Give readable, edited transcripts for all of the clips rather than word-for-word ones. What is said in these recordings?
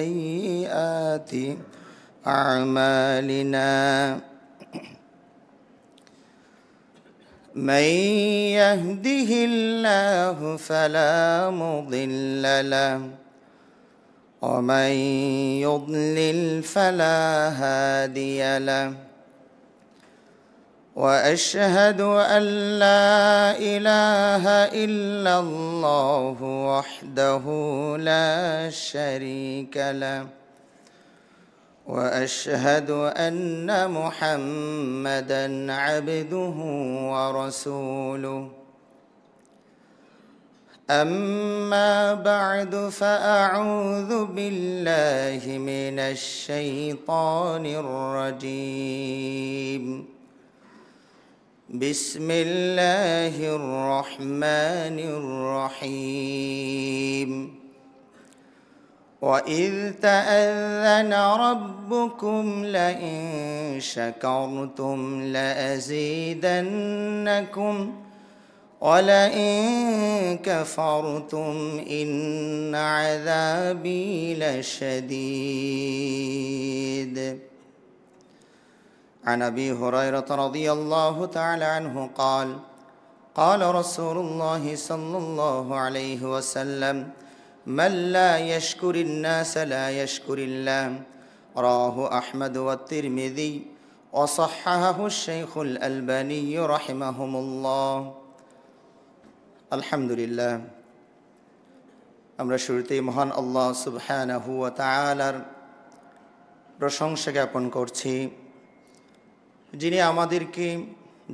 سيئات أعمالنا من يهده الله فلا مضل له ومن يضلل فلا هادي له وأشهد أن لا إله إلا الله وحده لا شريك له وأشهد أن محمدًا عبده ورسوله أما بعد فأعوذ بالله من الشيطان الرجيم بسم الله الرحمن الرحيم وإذ تأذن ربكم لئن شكرتم لأزيدنكم ولئن كفرتم إن عذابي لشديد عن أبي هريرة رضي الله تعالى عنه قال قال رسول الله صلى الله عليه وسلم من لا يشكر الناس لا يشكر الله رواه أحمد والترمذي وصححه الشيخ الألباني رحمهم الله الحمد لله আমরা শুরুতেই মহান আল্লাহ সুবহানাহু ওয়া তাআলার প্রশংসা জ্ঞাপন করছি, যিনি আমাদেরকে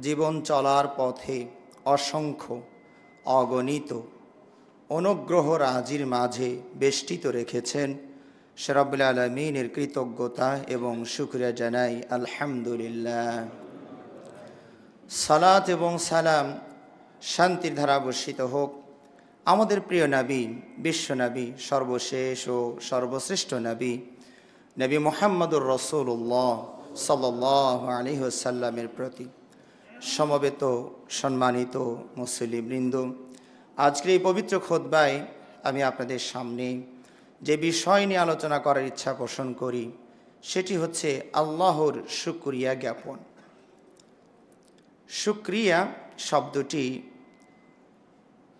জীবন চলার পথে অসংখ্য অগণিত অনুগ্রহ রাজির মাঝে বেষ্টিত রেখেছেন। সে রব্বুল আলামিনের কৃতজ্ঞতা এবং শুকরিয়া জানাই আলহামদুলিল্লাহ। সালাত এবং সালাম শান্তির ধারা বর্ষিত হোক আমাদের প্রিয় নবী, বিশ্বনবী, সর্বশেষ ও সর্বশ্রেষ্ঠ নবী নবী মুহাম্মদুর রাসূলুল্লাহ সাল্লাল্লাহু আলাইহি ওয়াসাল্লামের প্রতি। সমবেত সম্মানিত মুসলিমবৃন্দ, আজকের এই পবিত্র খুতবায় আমি আপনাদের সামনে যে বিষয় নিয়ে আলোচনা করার ইচ্ছা পোষণ করি সেটি হচ্ছে আল্লাহর শুকরিয়া জ্ঞাপন। শুকরিয়া শব্দটি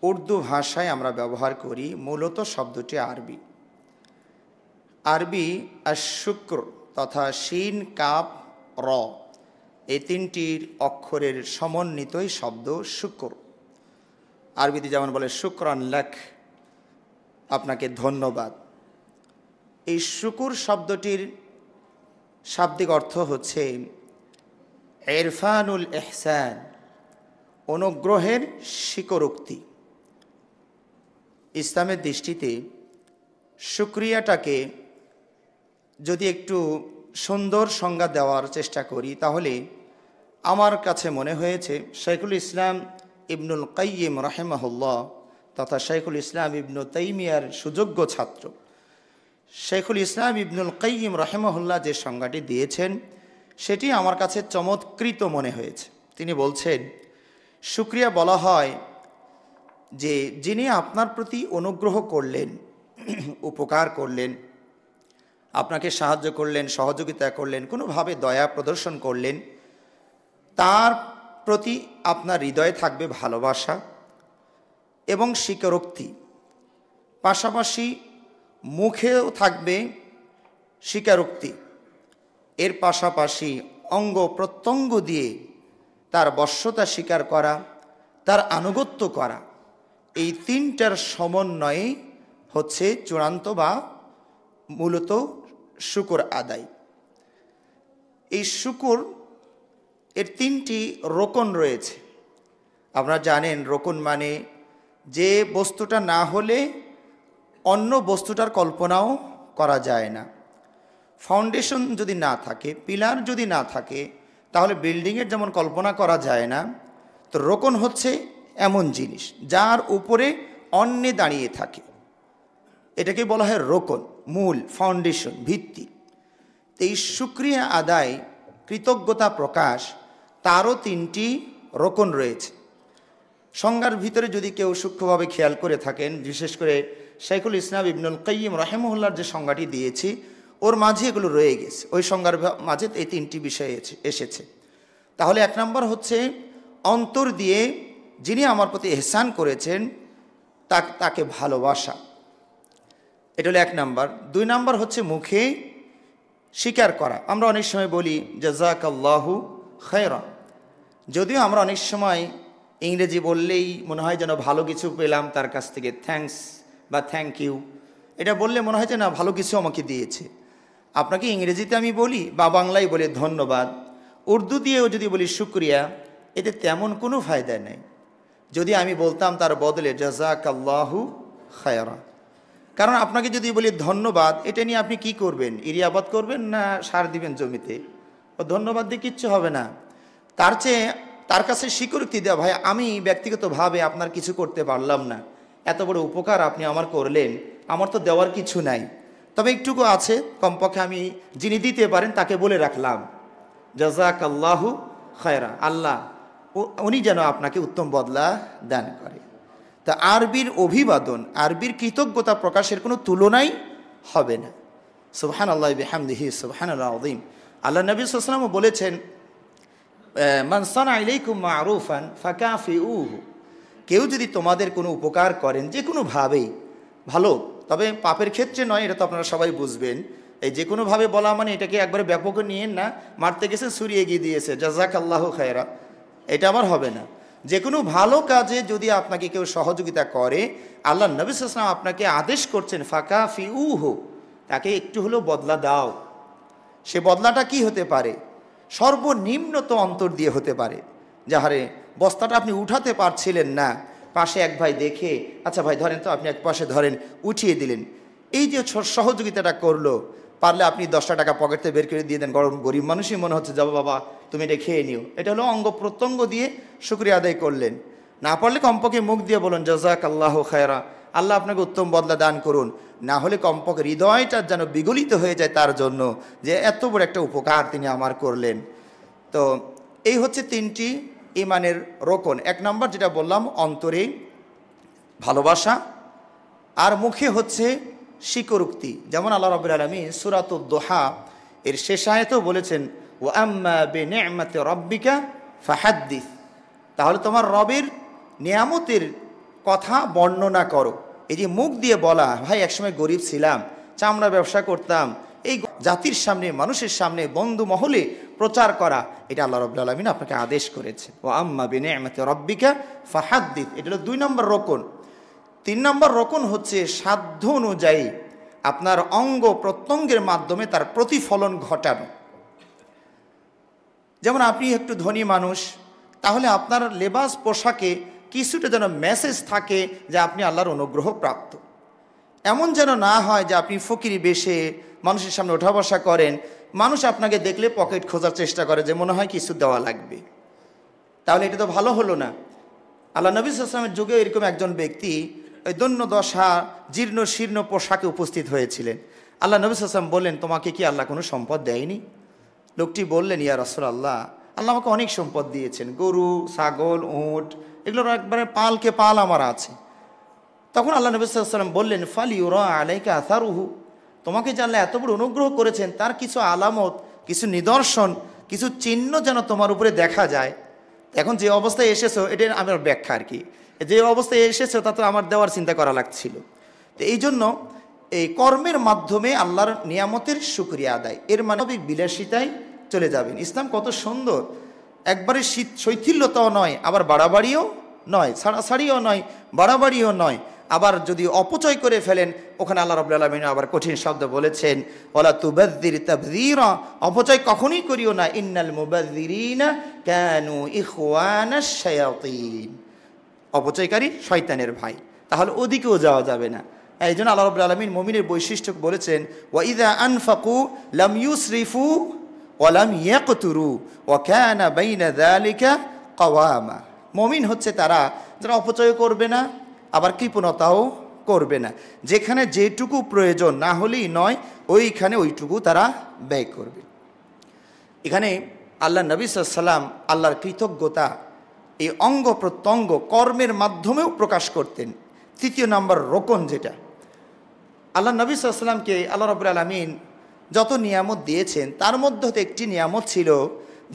উর্দু ভাষায় আমরা ব্যবহার করি, মূলত শব্দটি আরবি আশ-শুকর তথা শিন কাফ র এই তিনটির অক্ষরের সমন্বিতই শব্দ শুকর। আরবিতে যেমন বলে শুকরান লাক, আপনাকে ধন্যবাদ। এই শুকুর শব্দটির শাব্দিক অর্থ হচ্ছে ইরফানুল ইহসান, অনুগ্রহের স্বীকারোক্তি। ইসলামের দৃষ্টিতে শুকরিয়াটাকে যদি একটু সুন্দর সংজ্ঞা দেওয়ার চেষ্টা করি তাহলে আমার কাছে মনে হয়েছে শাইখুল ইসলাম ইবনুল কাইয়িম রাহিমাহুল্লাহ তথা শাইখুল ইসলাম ইবনু তাইমিয়ার সুযোগ্য ছাত্র শাইখুল ইসলাম ইবনুল কাইয়িম রাহিমাহুল্লাহ যে সংজ্ঞাটি দিয়েছেন সেটি আমার কাছে চমৎকৃত মনে হয়েছে। তিনি বলছেন, শুকরিয়া বলা হয় যে যিনি আপনার প্রতি অনুগ্রহ করলেন, উপকার করলেন, আপনাকে সাহায্য করলেন, সহযোগিতা করলেন, কোনোভাবে দয়া প্রদর্শন করলেন, তার প্রতি আপনার হৃদয়ে থাকবে ভালোবাসা এবং স্বীকারোক্তি, পাশাপাশি মুখেও থাকবে স্বীকারোক্তি, এর পাশাপাশি অঙ্গ প্রত্যঙ্গ দিয়ে তার বশ্যতা স্বীকার করা, তার আনুগত্য করা, এই তিনটার সমন্বয়ে হচ্ছে চূড়ান্ত বা মূলত শুকর আদায়। এই শুকর এর তিনটি রোকন রয়েছে। আপনারা জানেন রোকন মানে যে বস্তুটা না হলে অন্য বস্তুটার কল্পনাও করা যায় না। ফাউন্ডেশন যদি না থাকে, পিলার যদি না থাকে, তাহলে বিল্ডিংয়ের যেমন কল্পনা করা যায় না, তো রোকন হচ্ছে এমন জিনিস যার উপরে অন্যে দাঁড়িয়ে থাকে, এটাকে বলা হয় রোকন, মূল, ফাউন্ডেশন, ভিত্তি। এই শুকরিয়া আদায়, কৃতজ্ঞতা প্রকাশ, তারও তিনটি রোকন রয়েছে। সংজ্ঞার ভিতরে যদি কেউ সূক্ষ্মভাবে খেয়াল করে থাকেন, বিশেষ করে শাইখুল ইসলাম ইবনুল কাইয়িম রাহিমাহুল্লাহর যে সংজ্ঞাটি দিয়েছি ওর মাঝে এগুলো রয়ে গেছে, ওই সংজ্ঞার মাঝে এই তিনটি বিষয় এসেছে। তাহলে 1 নম্বর হচ্ছে অন্তর দিয়ে যিনি আমার প্রতি ইহসান করেছেন তাকে ভালোবাসা, এটা হলো 1 নম্বর। 2 নম্বর হচ্ছে মুখে স্বীকার করা। আমরা অনেক সময় বলি জাযাকাল্লাহু খায়রা, যদিও আমরা অনেক সময় ইংরেজি বললেই মনে হয় যেন ভালো কিছু পেলাম তার কাছ থেকে, থ্যাঙ্কস বা থ্যাংক ইউ, এটা বললে মনে হয় যে না ভালো কিছু আমাকে দিয়েছে। আপনাকে ইংরেজিতে আমি বলি বা বাংলায় বলি ধন্যবাদ, উর্দু দিয়েও যদি বলি শুকরিয়া, এতে তেমন কোনো ফায়দা নেই। যদি আমি বলতাম তার বদলে জাযাকাল্লাহু খায়রা, কারণ আপনাকে যদি বলি ধন্যবাদ, এটা নিয়ে আপনি কি করবেন? ইরিয়াবাদ করবেন না সার দিবেন জমিতে? ও ধন্যবাদ দিয়ে কিচ্ছু হবে না। তার চেয়ে তার কাছে স্বীকৃতি দেওয়া, ভাই আমি ব্যক্তিগতভাবে আপনার কিছু করতে পারলাম না, এত বড় উপকার আপনি আমার করলেন, আমার তো দেওয়ার কিছু নাই, তবে একটুকু আছে, কমপক্ষে আমি যিনি দিতে পারেন তাকে বলে রাখলাম জাযাকাল্লাহু খায়রা, আল্লাহ উনি যেন আপনাকে উত্তম বদলা দান করে। তা আরবির অভিবাদন, আরবির কৃতজ্ঞতা প্রকাশের কোনো তুলনাই হবে না। সুবহানাল্লাহি ওয়া বিহামদিহি সুবহানাল্লাহিল আযীম। আল্লাহ নবী সাল্লাল্লাহু আলাইহি ওয়াসাল্লাম বলেছেন, মান সানা ইলাইকুম মা'রুফান ফাকাফিউহু, কেউ যদি তোমাদের কোনো উপকার করেন যে কোনোভাবেই, ভালো, তবে পাপের ক্ষেত্রে নয়, এটা তো আপনারা সবাই বুঝবেন। এই যে কোনোভাবে বলা মানে এটাকে একবারে ব্যাপক নিয়েন না, মারতে গেছে ছুরি এগিয়ে দিয়েছে জাযাকাল্লাহু খায়রা, এটা আবার হবে না। যে কোনো ভালো কাজে যদি আপনাকে কেউ সহযোগিতা করে, আল্লাহ নবী সাল্লাল্লাহু আলাইহি ওয়াসাল্লাম আপনাকে আদেশ করছেন ফাকাফিউহু, তাকে একটু হলেও বদলা দাও। সে বদলাটা কি হতে পারে? সর্বনিম্ন তো অন্তর দিয়ে হতে পারে। যাহারে বস্তাটা আপনি উঠাতে পারছিলেন না, পাশে এক ভাই দেখে আচ্ছা ভাই ধরেন তো, আপনি এক পাশে ধরেন, উঠিয়ে দিলেন। এই যে সহযোগিতাটা করলো, পারলে আপনি 10 টাকা পকেটে বের করে দিয়ে দেন, গরিব মানুষই মনে হচ্ছে যাবো বাবা তুমি এটা খেয়ে নিও, এটা হলো অঙ্গ প্রত্যঙ্গ দিয়ে শুকরিয়া আদায় করলেন। না পারলে কমপক্ষে মুখ দিয়ে বলুন জাযাকাল্লাহু খায়রা, আল্লাহ আপনাকে উত্তম বদলা দান করুন। না হলে কমপক্ষে হৃদয়টা যেন বিগলিত হয়ে যায় তার জন্য যে এত বড় একটা উপকার তিনি আমার করলেন। তো এই হচ্ছে 3টি ঈমানের রোকন। 1 নম্বর যেটা বললাম অন্তরে ভালোবাসা, আর মুখে হচ্ছে স্বীকারোক্তি। যেমন আল্লাহ রাব্বুল আলামিন সূরাতুদ দুহা এর শেষ আয়াতেও বলেছেন ওয়া আম্মা বিনি'মাতি রাব্বিকা ফাহাদ্দিস, তাহলে তোমার রবের নিয়ামতের কথা বর্ণনা করো। এই যে মুখ দিয়ে বলা, ভাই একসময় গরিব ছিলাম, চামড়া ব্যবসা করতাম, এই জাতির সামনে, মানুষের সামনে, বন্ধু মহলে প্রচার করা, এটা আল্লাহ রাব্বুল আলামিন আপনাকে আদেশ করেছেন। ওয়া আম্মা বিনি'মাতি রাব্বিকা ফাহাদ্দিস, এটা হলো 2 নম্বর রোকন। 3 নম্বর রোকন হচ্ছে সাধ্য অনুযায়ী আপনার অঙ্গ প্রত্যঙ্গের মাধ্যমে তার প্রতিফলন ঘটানো। যেমন আপনি একটু ধনী মানুষ, তাহলে আপনার লেবাস পোশাকে কিছুটা যেন মেসেজ থাকে যে আপনি আল্লাহর অনুগ্রহ প্রাপ্ত। এমন যেন না হয় যে আপনি ফকিরি বেশে মানুষের সামনে ওঠা বসা করেন, মানুষ আপনাকে দেখলে পকেট খোঁজার চেষ্টা করে যে মনে হয় কিছু দেওয়া লাগবে, তাহলে এটা তো ভালো হলো না। আল্লাহ নবী সাল্লাল্লাহু আলাইহি ওয়াসাল্লামের যুগে এরকম একজন ব্যক্তি ওই দৈন্য দশা জীর্ণ শীর্ণ পোশাকে উপস্থিত হয়েছিলেন। আল্লাহ নবী সাল্লাল্লাহু আলাইহি ওয়াসাল্লাম বললেন, তোমাকে কি আল্লাহ কোনো সম্পদ দেয়নি? লোকটি বললেন, ইয়া রাসূলুল্লাহ, আল্লাহ আমাকে অনেক সম্পদ দিয়েছেন, গরু, ছাগল, উট, এগুলোর একবারে পালকে পাল আমার আছে। তখন আল্লাহ নবী সাল্লাল্লাহু আলাইহি ওয়াসাল্লাম বললেন, ফালিউরা আলাইকা আসারুহু, তোমাকে যে আল্লাহ এত বড় অনুগ্রহ করেছেন তার কিছু আলামত, কিছু নিদর্শন, কিছু চিহ্ন যেন তোমার উপরে দেখা যায়। এখন যে অবস্থায় এসেছো, এটা আমার ব্যাখ্যা আর কি, যে অবস্থায় এসেছো তা তো আমার দেওয়ার চিন্তা করা লাগছিল। তো এই জন্য এই কর্মের মাধ্যমে আল্লাহর নিয়ামতের শুকরিয়া আদায়, এর মানবিক বিলাসিতায় চলে যাবেন। ইসলাম কত সুন্দর, একবারে শৈথিল্যতাও নয়, আবার বাড়াবাড়িও নয়, ছাড়াছাড়িও নয়, বাড়াবাড়িও নয়। আবার যদি অপচয় করে ফেলেন, ওখানে আল্লাহ রাব্বুল আলামিন আবার কঠিন শব্দ বলেছেন, ওয়ালা তুবাযযির তাবযীরা, অপচয় কখনোই করিও না, ইন্নাল মুবাযযিরিনা কানু ইখওয়ানাশ শায়াতিন, অপচয়কারী শয়তানের ভাই। তাহলে ওদিকেও যাওয়া যাবে না। এই জন্য আল্লাহ রাব্বুল আলামিন মুমিনের বৈশিষ্ট্য বলেছেন, ওয়া ইযা আনফাকু লাম ইউসরিফু ওয়া লাম ইয়াকতুরু ওয়া কানা বাইনা যালিকা কাওয়ামা। মুমিন হচ্ছে তারা যারা অপচয় করবে না, আবার কৃপণতাও করবে না, যেখানে যেটুকু প্রয়োজন, না হলেই নয়, ওইখানে ওইটুকু তারা ব্যয় করবে। এখানে আল্লাহ নবী সাল্লাল্লাহু আলাইহি ওয়াসাল্লাম আল্লাহর কৃতজ্ঞতা এই অঙ্গ প্রত্যঙ্গ কর্মের মাধ্যমেও প্রকাশ করতেন। 3 নম্বর রোকন যেটা, আল্লাহ নবী সাল্লাল্লাহু আলাইহি ওয়াসাল্লামকে আল্লাহ রাব্বুল আলামিন যত নিয়ামত দিয়েছেন তার মধ্যে একটি নিয়ামত ছিল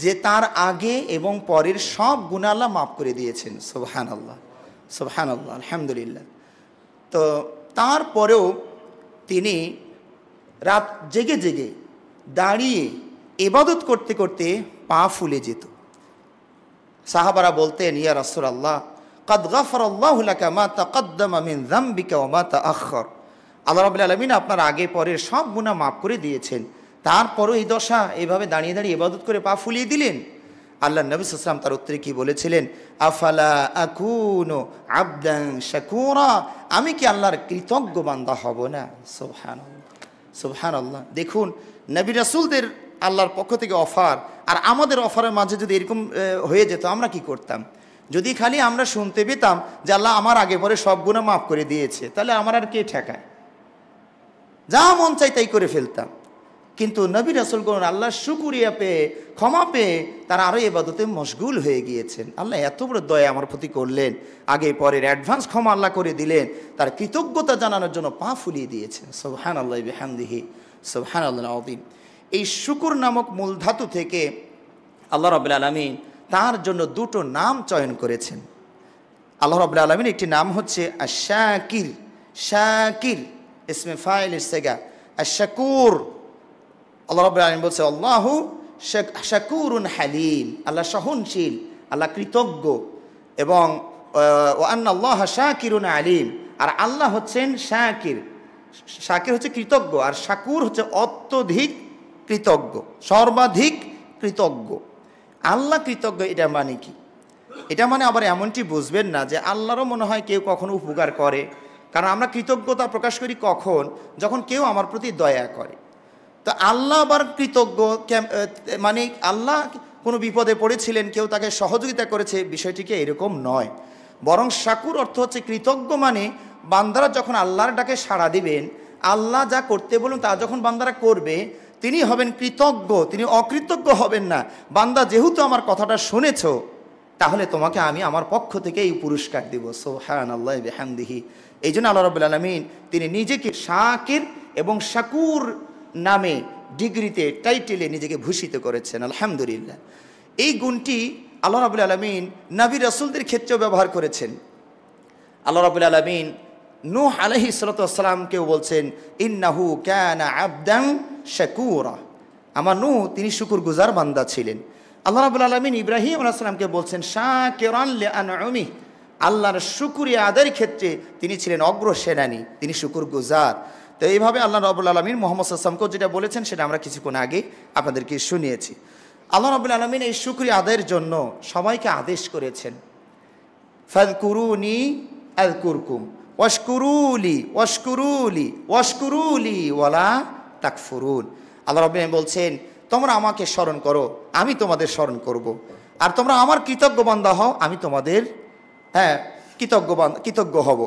যে তার আগে এবং পরের সব গুনাহ আল্লাহ মাফ করে দিয়েছেন। সুবহানাল্লাহ, সুবহানাল্লাহ, আলহামদুলিল্লাহ। তো তারপরেও তিনি রাত জেগে জেগে দাঁড়িয়ে ইবাদত করতে করতে পা ফুলে যেত। সাহাবারা বলতেন, ইয়া রাসূলুল্লাহ, ক্বাদ গাফারাল্লাহু লাকা মা তাকাদ্দামা মিন যামবিকা ওয়া মা তাআখার। আল্লাহ রাব্বুল আলামিন আপনার আগে পরের সব গুনাহ মাফ করে দিয়েছেন, তারপরও এই দশা, এইভাবে দাঁড়িয়ে দাঁড়িয়ে ইবাদত করে পা ফুলিয়ে দিলেন। আল্লাহ নবী সাল্লাল্লাহু আলাইহি ওয়াসাল্লাম তার উত্তরে কি বলেছিলেন? আফালা আকুনু আবদান শাকুরা, আমি কি আল্লাহর কৃতজ্ঞ বান্দা হব না? সুবহানাল্লাহ, সুবহানাল্লাহ। দেখুন, নবী রাসূলদের আল্লাহর পক্ষ থেকে অফার, আর আমাদের অফারের মাঝে যদি এরকম হয়ে যেত, আমরা কি করতাম? যদি খালি আমরা শুনতে পেতাম যে আল্লাহ আমার আগে পরে সব গুনাহ মাফ করে দিয়েছে, তাহলে আমার আর কে ঠেকায়? যা মন চাই তাই করে ফেলতাম। কিন্তু নবী রাসূলগণ আল্লাহর শুকরিয়া পেয়ে, ক্ষমা পেয়ে তারা আরও ইবাদতে মশগুল হয়ে গিয়েছেন। আল্লাহ এত বড় দয়া আমার প্রতি করলেন, আগে পরের অ্যাডভান্স ক্ষমা আল্লাহ করে দিলেন, তার কৃতজ্ঞতা জানানোর জন্য পা ফুলিয়ে দিয়েছেন। সুবহানাল্লাহ বিহামদিহি, সুবহানাল্লাহুল আযীম। এই শুকর নামক মূল ধাতু থেকে আল্লাহ রাব্বুল আলামিন তার জন্য দুটো নাম চয়ন করেছেন। আল্লাহ রাব্বুল আলামিন একটি নাম হচ্ছে আশ-শাকির, শাকির ইসমে ফাইলের সেগা, আশ-শাকুর। আল্লাহ রাব্বুল আলামিন বলছে আল্লাহু শাকুরুন হালিম, আল্লাহ সহনশীল, আল্লাহ কৃতজ্ঞ, এবং ওয়া আন্নাল্লাহা শাকিরুন আলিম, আর আল্লাহ হচ্ছেন শাকির। শাকির হচ্ছে কৃতজ্ঞ, আর শাকুর হচ্ছে অত্যধিক কৃতজ্ঞ, সর্বাধিক কৃতজ্ঞ। আল্লাহ কৃতজ্ঞ, এটা মানে কি? এটা মানে আবার এমনটি বুঝবেন না যে আল্লাহরও মনে হয় কেউ কখনো উপকার করে, কারণ আমরা কৃতজ্ঞতা প্রকাশ করি কখন? যখন কেউ আমার প্রতি দয়া করে। তো আল্লাহ আবার কৃতজ্ঞ মানে আল্লাহ কোনো বিপদে পড়েছিলেন, কেউ তাকে সহযোগিতা করেছে, বিষয়টিকে এরকম নয়। বরং শাকুর অর্থ হচ্ছে কৃতজ্ঞ, মানে বান্দারা যখন আল্লাহর ডাকে সাড়া দিবেন, আল্লাহ যা করতে বলুন তা যখন বান্দারা করবে, তিনি হবেন কৃতজ্ঞ, তিনি অকৃতজ্ঞ হবেন না। বান্দা যেহেতু আমার কথাটা শুনেছ, তাহলে তোমাকে আমি আমার পক্ষ থেকে এই পুরস্কার দিব। সুবহানাল্লাহ বিহামদিহি। এই জন্য আল্লাহ রাব্বুল আলামিন তিনি নিজেকে শাকির এবং শাকুর নামে, ডিগ্রিতে, টাইটেলে নিজেকে ভূষিত করেছেন। আলহামদুলিল্লাহ। এই গুণটি আল্লাহ রাব্বুল আলামিন নবী রাসূলদের ক্ষেত্রেও ব্যবহার করেছেন। আল্লাহ রাব্বুল আলামিন নূহ আলাইহিস সালাতু ওয়াস সালামকেও বলছেন, ইন্নাহু কানা আবদান শাকুরা, আমার নূহ তিনি শুকরগুজার বান্দা ছিলেন। আল্লাহ রাব্বুল আলামিন ইব্রাহিম আলাইহিস সালামকে বলছেন শাকিরান লিআনউমি, আল্লাহর শুকরিয়া আদায়ের ক্ষেত্রে তিনি ছিলেন অগ্রসেনানী, তিনি শুকরগুজার। তো এইভাবে আল্লাহ রাব্বুল আলামিন মুহাম্মদ সাল্লাল্লাহু আলাইহি ওয়াসাল্লামকে যেটা বলেছেন সেটা আমরা কিছুক্ষণ আগে আপনাদেরকে শুনিয়েছি। আল্লাহ রাব্বুল আলামিন এই শুকরিয়া আদায়ের জন্য সবাইকে আদেশ করেছেন, ফাযকুরুনি আযকুরকুম ওয়াশকুরুলি ওয়াশকুরুলি ওয়াশকুরুলি ওয়ালা তাকফুরুন। আল্লাহ রাব্বুল আলামিন বলছেন, তোমরা আমাকে স্মরণ করো, আমি তোমাদের স্মরণ করব, আর তোমরা আমার কৃতজ্ঞ বান্দা হও, আমি তোমাদের কৃতজ্ঞ হব।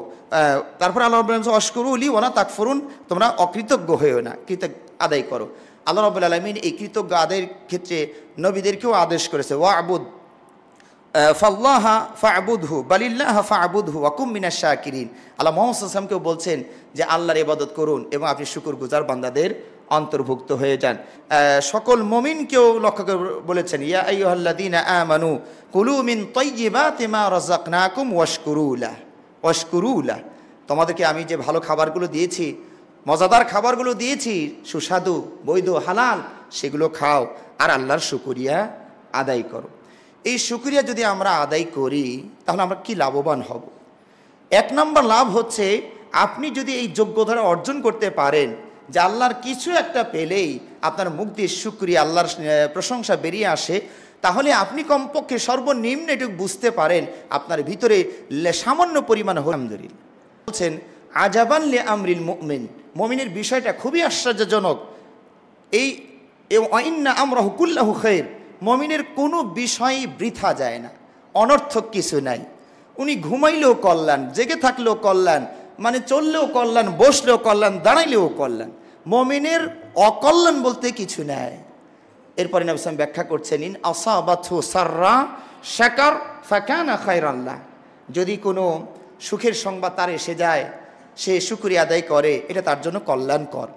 তারপর আল্লাহ রাব্বুল আলামিন ওয়াশকুরুলি ওয়ালা তাকফুরুন, তোমরা অকৃতজ্ঞ হইও না, কৃতজ্ঞ আদায় করো। আল্লাহ রাব্বুল আলামিন এই কৃতজ্ঞ আদায়ের ক্ষেত্রে নবীদেরকেও আদেশ করেছে, ওয়া'বুদ ফাল্লাহা ফা'বুদহু বালিল্লাহা ফা'বুদহু ওয়া কুম মিনাশ শাকিরিন। আল্লাহ মুহাম্মদ সাল্লাল্লাহু আলাইহি ওয়াসাল্লামকেও বলছেন যে আল্লাহর ইবাদত করুন এবং আপনি শুকরগুজার বান্দাদের অন্তর্ভুক্ত হয়ে যান। সকল মুমিনকেও লক্ষ্য করে বলেছেন, ইয়া আইয়ুহাল্লাযীনা আমানু কুলু মিন তাইয়্যিবাতি মা রাযাকনাকুম ওয়াশকুরু লাহ, তোমাদেরকে আমি যে ভালো খাবারগুলো দিয়েছি, মজাদার খাবারগুলো দিয়েছি, সুস্বাদু, বৈধ, হালাল, সেগুলো খাও আর আল্লাহর শুকরিয়া আদায় করো। এই শুকরিয়া যদি আমরা আদায় করি তাহলে আমরা কি লাভবান হব? এক নম্বর লাভ হচ্ছে, আপনি যদি এই যোগ্যতা অর্জন করতে পারেন যে আল্লাহর কিছু একটা পেলেই আপনার মুখ দিয়ে শুকরিয়া, আল্লাহর প্রশংসা বেরিয়ে আসে, তাহলে আপনি কমপক্ষে সর্বনিম্ন এটুকু বুঝতে পারেন আপনার ভিতরে সামান্য পরিমাণ আলহামদুলিল্লাহ। বলছেন আজাবান লি আমরিল মুমিন, মুমিনের বিষয়টা খুবই আশ্চর্যজনক। এই ইন্না আমরাহু কুল্লাহু খায়র, মুমিনের কোনো বিষয়ই বৃথা যায় না, অনর্থক কিছু নাই। উনি ঘুমাইলেও কল্যাণ, জেগে থাকলেও কল্যাণ, মানে চললেও কল্যাণ, বসলেও কল্যাণ, দাঁড়াইলেও কল্যাণ। মুমিনের অকল্যাণ বলতে কিছু নাই। এরপরে নবী সাল্লাল্লাহু আলাইহি ওয়াসাল্লাম ব্যাখ্যা করছেন, ইন আসাবাতহু সাররা শাকার ফাকানা খায়রান লাহ, যদি কোনো সুখের সংবাদ তার এসে যায়, সে শুকরিয়া আদায় করে, এটা তার জন্য কল্যাণকর।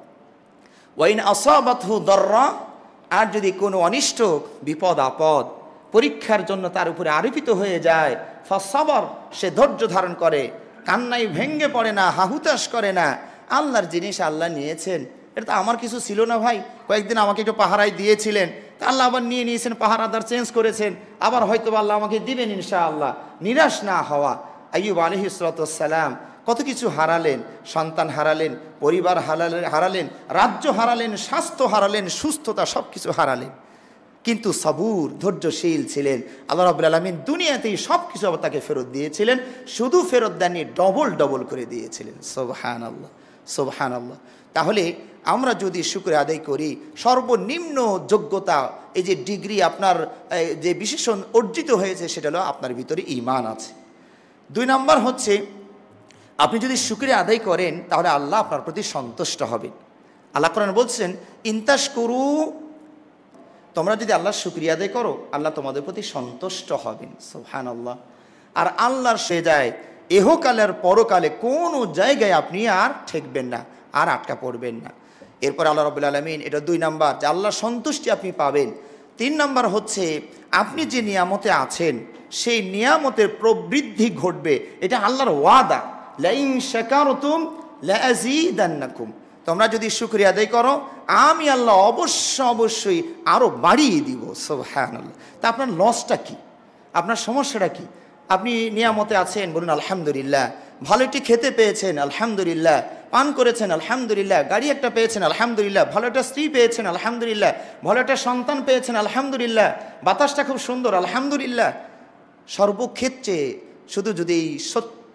ওয়াইন আসাবাতহু দররা, আর যদি কোনো অনিষ্ট, বিপদ আপদ, পরীক্ষার জন্য তার উপরে আরোপিত হয়ে যায়, ফাসাবর, সে ধৈর্য ধারণ করে, কান্নায় ভেঙ্গে পড়ে না, হাহুতাশ করে না। আল্লাহর জিনিস আল্লাহ নিয়েছেন, এটা তো আমার কিছু ছিল না ভাই, কয়েকদিন আমাকে একটু পাহারায় দিয়েছিলেন, তা আল্লাহ আবার নিয়ে নিয়েছেন, পাহারাদার চেঞ্জ করেছেন, আবার হয়তো আল্লাহ আমাকে দিবেন ইনশাআল্লাহ। নিরাশ না হওয়া। আইয়ুব আলাইহিস সালাম কত কিছু হারালেন, সন্তান হারালেন, পরিবার হারালেন, রাজ্য হারালেন, স্বাস্থ্য হারালেন, সুস্থতা সব কিছু হারালেন, কিন্তু সবুর, ধৈর্যশীল ছিলেন। আল্লাহ রাব্বুল আলামিন দুনিয়াতেই সব কিছু আবার তাকে ফেরত দিয়েছিলেন, শুধু ফেরত দেননি, ডবল ডবল করে দিয়েছিলেন। সুবহানাল্লাহ, সুবহানাল্লাহ। তাহলে আমরা যদি শুকরিয়া আদায় করি, সর্বনিম্ন যোগ্যতা, এই যে ডিগ্রি আপনার যে বিশেষণ অর্জিত হয়েছে, সেটা হলো আপনার ভিতরে ঈমান আছে। 2 নম্বর হচ্ছে, আপনি যদি শুকরিয়া আদায় করেন তাহলে আল্লাহ আপনার প্রতি সন্তুষ্ট হবেন। আল্লাহ কোরআন বলছেন, ইনতাশকুরু, তোমরা যদি আল্লাহর শুকরিয়া আদায় করো, আল্লাহ তোমাদের প্রতি সন্তুষ্ট হবেন। সুবহানাল্লাহ। আর আল্লাহর সে যায় এহকালের পরকালে কোনো জায়গায় আপনি আর ঠেকবেন না, আর আটকা পড়বেন না। এরপর আল্লাহ রাব্বুল আলামিন, এটা 2 নাম্বার, যে আল্লাহর সন্তুষ্টি আপনি পাবেন। 3 নাম্বার হচ্ছে, আপনি যে নিয়ামতে আছেন সেই নিয়ামতের প্রবৃদ্ধি ঘটবে, এটা আল্লাহর ওয়াদা। লাইন শাকারতুম লাযীদান্নাকুম, তোমরা যদি শুকরিয়া আদায় করো আমি আল্লাহ অবশ্যই আরো বাড়িয়ে দিব। সুবহানাল্লাহ। তা আপনার লসটা কি, আপনার সমস্যাটা কি? আপনি নিয়ামতে আছেন, বলুন আলহামদুলিল্লাহ। ভালো একটি খেতে পেয়েছেন, আলহামদুলিল্লাহ। পান করেছেন, আলহামদুলিল্লাহ। গাড়ি একটা পেয়েছেন, আলহামদুলিল্লাহ। ভালো একটা স্ত্রী পেয়েছেন, আলহামদুলিল্লাহ। ভালো একটা সন্তান পেয়েছেন, আলহামদুলিল্লাহ। বাতাসটা খুব সুন্দর, আলহামদুলিল্লাহ। সর্বক্ষেত্রে শুধু যদি এই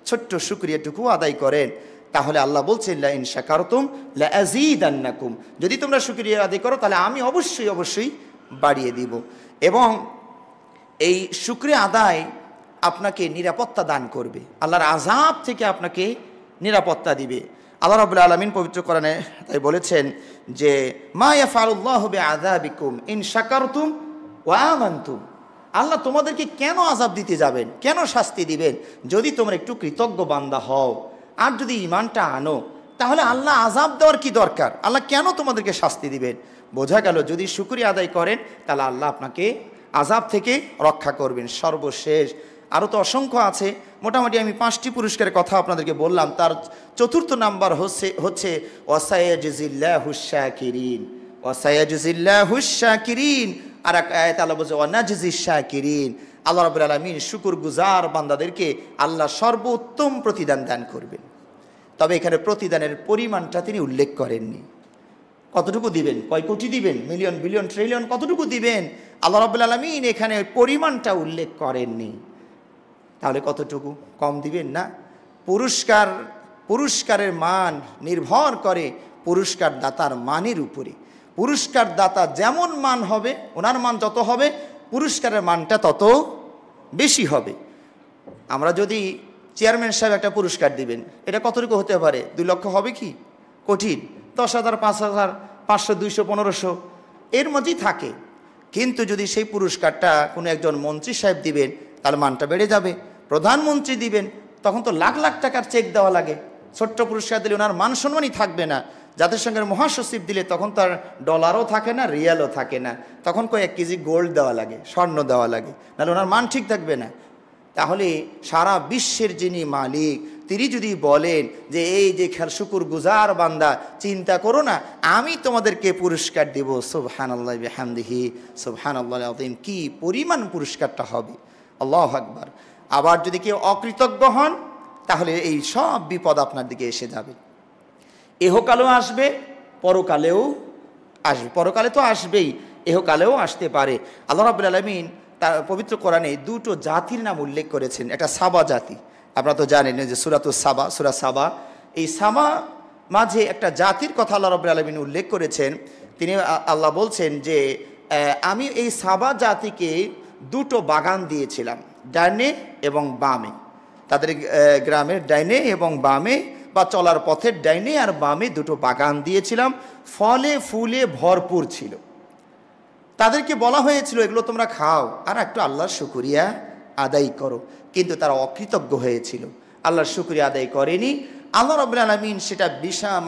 ছোট্ট শুকরিয়াটুকু আদায় করেন, তাহলে আল্লাহ বলছেন, লা ইন শাকারতুম লাযীদান্নাকুম, যদি তোমরা শুকরিয়া আদায় করো তাহলে আমি অবশ্যই বাড়িয়ে দিব। এবং এই শুকরিয়া আদায় আপনাকে নিরাপত্তা দান করবে, আল্লাহর আযাব থেকে আপনাকে নিরাপত্তা দিবে। আল্লাহ রাব্বুল আলামিন পবিত্র কোরআনে তাই বলেছেন যে, মা ইয়াফআলুল্লাহু বিআযাবিকুম ইন শাকারতুম ওয়া আমানতুম, আল্লাহ তোমাদেরকে কেন আযাব দিতে যাবেন, কেন শাস্তি দিবেন, যদি তোমরা একটু কৃতজ্ঞ বান্দা হও আর যদি ঈমানটা আনো, তাহলে আল্লাহ আযাব দেওয়ার কি দরকার, আল্লাহ কেন তোমাদেরকে শাস্তি দিবেন? বোঝা গেল, যদি শুকরিয়া আদায় করেন তাহলে আল্লাহ আপনাকে আযাব থেকে রক্ষা করবেন। সর্বশেষ আরও তো অসংখ্য আছে, মোটামুটি আমি 5টি পুরস্কারের কথা আপনাদেরকে বললাম। তার 4th নাম্বার হচ্ছে ওয়াসায়াজিল্লাহুশ শাকিরিন, ওয়াসায়াজিল্লাহুশ শাকিরিন। আর এক আয়াত আল্লাহ বলছে ওয়ানাজিস শাকিরিন, আল্লাহ রাব্বুল আলামিন শুকরগুজার বান্দাদেরকে আল্লাহ সর্বোত্তম প্রতিদান দান করবেন। তবে এখানে প্রতিদানের পরিমাণটা তিনি উল্লেখ করেননি, কতটুকু দিবেন, কয় কোটি দিবেন, মিলিয়ন, বিলিয়ন, ট্রিলিয়ন, কতটুকু দিবেন, আল্লাহ রাব্বুল আলামিন এখানে পরিমাণটা উল্লেখ করেননি। তাহলে কতটুকু কম দিবেন না? পুরস্কারের মান নির্ভর করে পুরস্কার দাতার মানের উপরে। পুরস্কার দাতা যেমন মান হবে, ওনার মান যত হবে, পুরস্কারের মানটা তত বেশি হবে। আমরা যদি চেয়ারম্যান সাহেব একটা পুরস্কার দিবেন, এটা কতটুকু হতে পারে? 2 লক্ষ হবে কি? কঠিন। 10,000, 5,000, 500, 200, 1500 এর মধ্যেই থাকে। কিন্তু যদি সেই পুরস্কারটা কোনো একজন মন্ত্রী সাহেব দিবেন, তাহলে মানটা বেড়ে যাবে। প্রধানমন্ত্রী দিবেন, তখন তো লাখ লাখ টাকার চেক দেওয়া লাগে। ছোট্ট পুরস্কার দিলে ওনার মান সম্মানই থাকবে না। জাতিসংঘের মহাসচিব দিলে তখন তার ডলারও থাকে না, রিয়ালও থাকে না, তখন কয়েক কেজি গোল্ড দেওয়া লাগে, স্বর্ণ দেওয়া লাগে, নাহলে ওনার মান ঠিক থাকবে না। তাহলে সারা বিশ্বের যিনি মালিক, তিনি যদি বলেন যে এই যে শুকরগুজার বান্দা, চিন্তা করো না, আমি তোমাদেরকে পুরস্কার দেব, সুবহানাল্লাহি ওয়া বিহামদিহি সুবহানাল্লাহিল আযীম, কি পরিমাণ পুরস্কারটা হবে, আল্লাহু আকবার। আবার যদি কেউ অকৃতজ্ঞ হন, তাহলে এই সব বিপদ আপনার দিকে এসে যাবে। এহকালেও আসবে, পরকালেও আসবে। পরকালে তো আসবেই, এহকালেও আসতে পারে। আল্লাহ রাব্বুল আলামিন তার পবিত্র কোরআনে 2টো জাতির নাম উল্লেখ করেছেন। এটা সাবা জাতি, আপনারা তো জানেন যে সূরা সাবা, এই সাবা মাঝে একটা জাতির কথা আল্লাহ রাব্বুল আলামিন উল্লেখ করেছেন। তিনি আল্লাহ বলছেন যে আমি এই সাবা জাতিকে 2টো বাগান দিয়েছিলাম, ডাইনে এবং বামে। তাদের গ্রামের ডাইনে এবং বামে বা চলার পথের ডাইনে আর বামে 2টো বাগান দিয়েছিলাম, ফলে ফুলে ভরপুর ছিল। তাদেরকে বলা হয়েছিল এগুলো তোমরা খাও আর একটু আল্লাহর শুকরিয়া আদায় করো, কিন্তু তারা অকৃতজ্ঞ হয়েছিল, আল্লাহর শুকরিয়া আদায় করেনি। আল্লাহ রাব্বুল আলামিন সেটা